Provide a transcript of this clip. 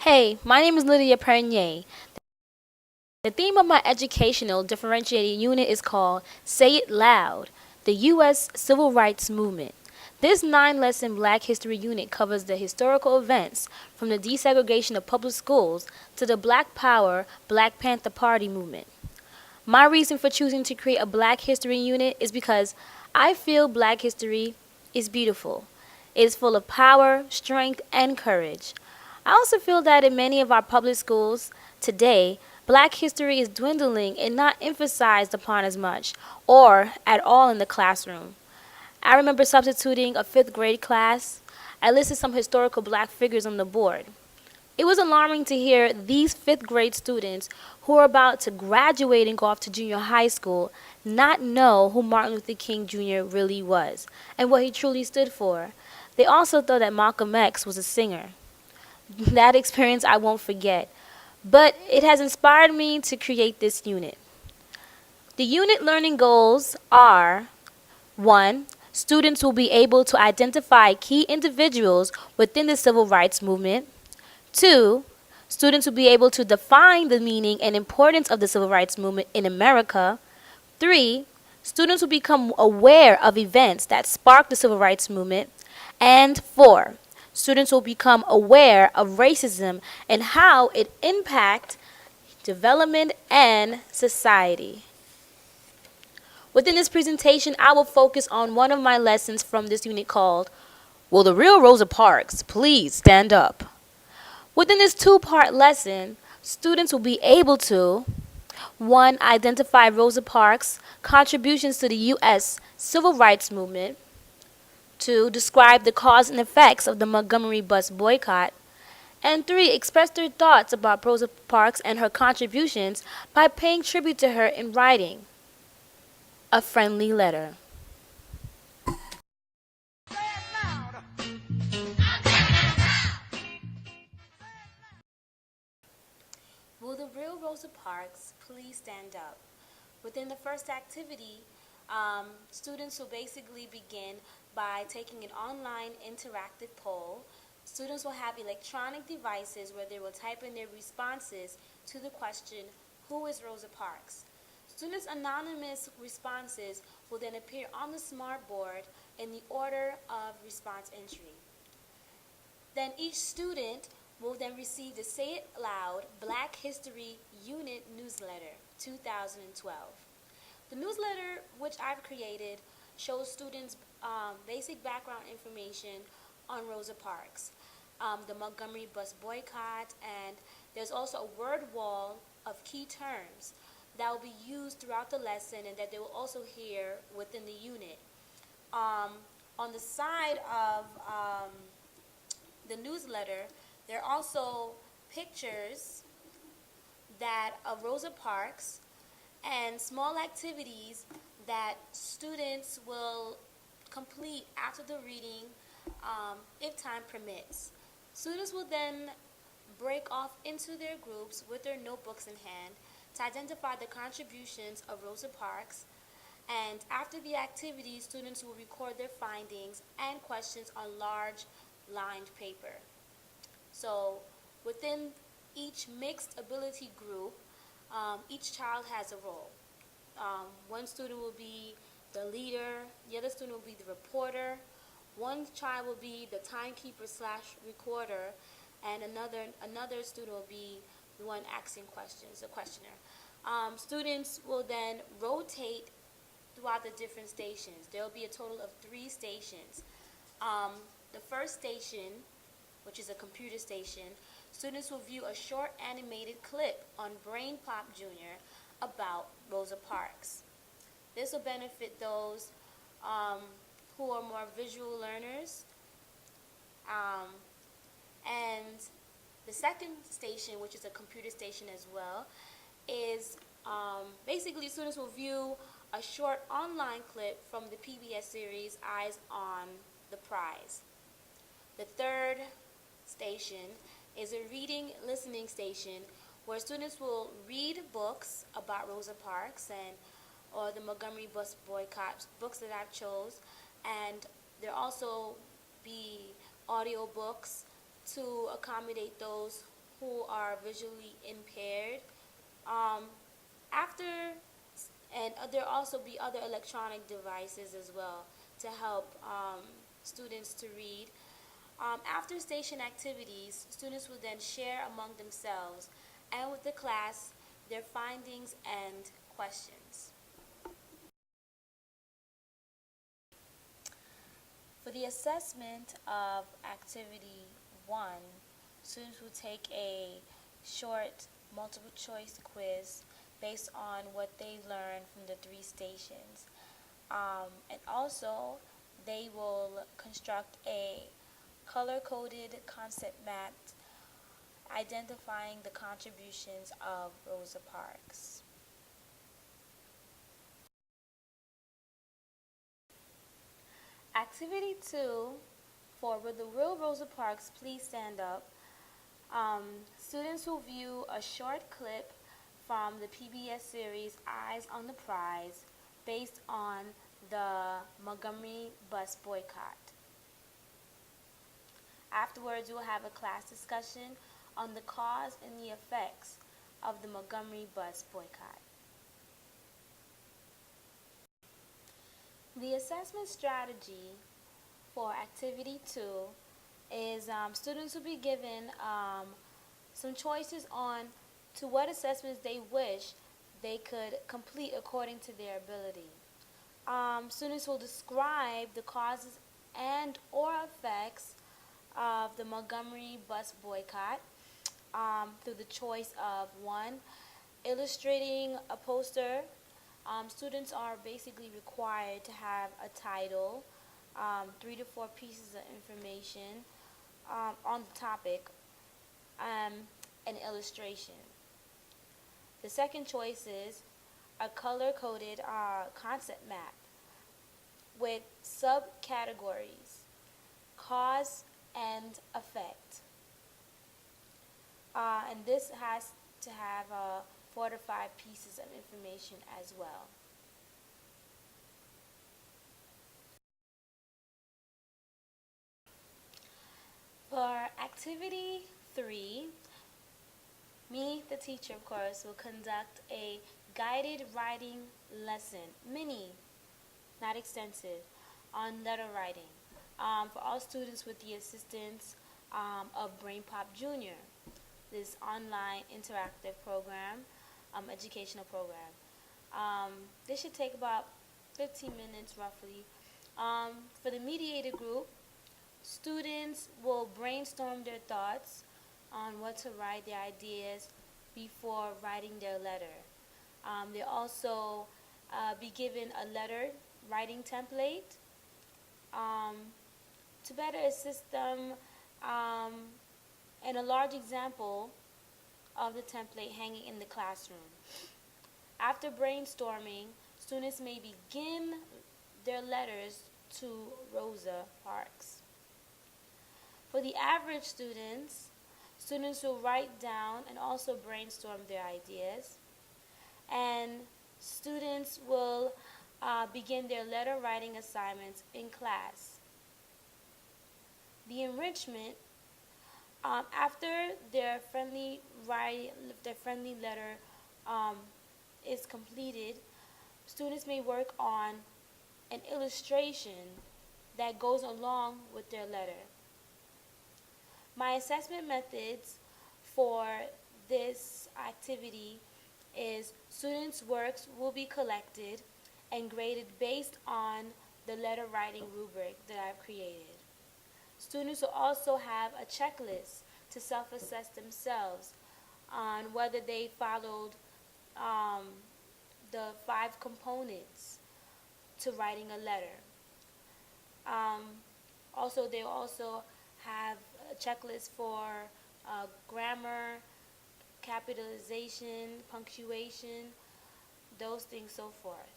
Hey, my name is Lydia Pernier. The theme of my educational differentiating unit is called Say It Loud, the U.S. Civil Rights Movement. This 9-lesson Black History unit covers the historical events from the desegregation of public schools to the Black Power, Black Panther Party movement. My reason for choosing to create a Black History unit is because I feel Black history is beautiful. It is full of power, strength, and courage. I also feel that in many of our public schools today, Black history is dwindling and not emphasized upon as much or at all in the classroom. I remember substituting a 5th grade class. I listed some historical Black figures on the board. It was alarming to hear these 5th grade students who are about to graduate and go off to junior high school not know who Martin Luther King Jr. really was and what he truly stood for. They also thought that Malcolm X was a singer. That experience I won't forget, but it has inspired me to create this unit. The unit learning goals are: 1. Students will be able to identify key individuals within the civil rights movement. 2. Students will be able to define the meaning and importance of the civil rights movement in America. 3. Students will become aware of events that sparked the civil rights movement. And 4. Students will become aware of racism and how it impacts development and society. Within this presentation, I will focus on one of my lessons from this unit called, Will the Real Rosa Parks Please Stand Up? Within this 2-part lesson, students will be able to: 1. Identify Rosa Parks' contributions to the U.S. Civil Rights Movement. 2. Describe the cause and effects of the Montgomery bus boycott. And 3. Express their thoughts about Rosa Parks and her contributions by paying tribute to her in writing a friendly letter. Will the real Rosa Parks please stand up? Within the first activity, students will basically begin by taking an online interactive poll. Students will have electronic devices where they will type in their responses to the question, who is Rosa Parks? Students' anonymous responses will then appear on the smart board in the order of response entry. Then each student will then receive the Say It Loud Black History Unit Newsletter 2012. The newsletter, which I've created, shows students basic background information on Rosa Parks, the Montgomery bus boycott, and there's also a word wall of key terms that will be used throughout the lesson and that they will also hear within the unit. On the side of the newsletter, there are also pictures of Rosa Parks and small activities that students will complete after the reading if time permits. Students will then break off into their groups with their notebooks in hand to identify the contributions of Rosa Parks, and after the activity, students will record their findings and questions on large lined paper. So within each mixed ability group, each child has a role. One student will be the leader, the other student will be the reporter, one child will be the timekeeper / recorder, and another student will be the one asking questions, the questioner. Students will then rotate throughout the different stations. There will be a total of 3 stations. The first station, which is a computer station, students will view a short animated clip on Brain Pop Jr. about Rosa Parks. This will benefit those who are more visual learners. And the second station, which is a computer station as well, is basically students will view a short online clip from the PBS series Eyes on the Prize. The third station is a reading listening station where students will read books about Rosa Parks or the Montgomery bus boycott, books that I've chose, and there'll also be audio books to accommodate those who are visually impaired. Um, after, and there also be other electronic devices as well to help students to read. After station activities, students will then share among themselves and with the class their findings and questions. For the assessment of activity 1, students will take a short multiple choice quiz based on what they learned from the 3 stations. And also, they will construct a color-coded concept map identifying the contributions of Rosa Parks. Activity 2, for Will the Real Rosa Parks Please Stand Up? Students will view a short clip from the PBS series Eyes on the Prize based on the Montgomery bus boycott. Afterwards, we'll have a class discussion on the cause and the effects of the Montgomery bus boycott. The assessment strategy for activity 2 is students will be given some choices on to what assessments they wish they could complete according to their ability. Students will describe the causes and or effects of the Montgomery bus boycott through the choice of 1, illustrating a poster. Students are basically required to have a title, 3 to 4 pieces of information on the topic, an illustration. The second choice is a color-coded concept map with subcategories, cause and effect. And this has to have 4 to 5 pieces of information as well. For activity 3, me, the teacher, of course, will conduct a guided writing lesson, mini, not extensive, on letter writing for all students with the assistance of Brain Pop Junior, this online interactive program, educational program. This should take about 15 minutes roughly. For the mediated group, students will brainstorm their thoughts on what to write, their ideas, before writing their letter. They'll also be given a letter writing template to better assist them, and a large example of the template hanging in the classroom. After brainstorming, students may begin their letters to Rosa Parks. For the average students will write down and also brainstorm their ideas, and students will begin their letter writing assignments in class. The enrichment, after their friendly letter is completed, students may work on an illustration that goes along with their letter. My assessment methods for this activity is students' works will be collected and graded based on the letter writing rubric that I've created. Students will also have a checklist to self-assess themselves on whether they followed the 5 components to writing a letter. Also, they'll also have a checklist for grammar, capitalization, punctuation, those things, so forth.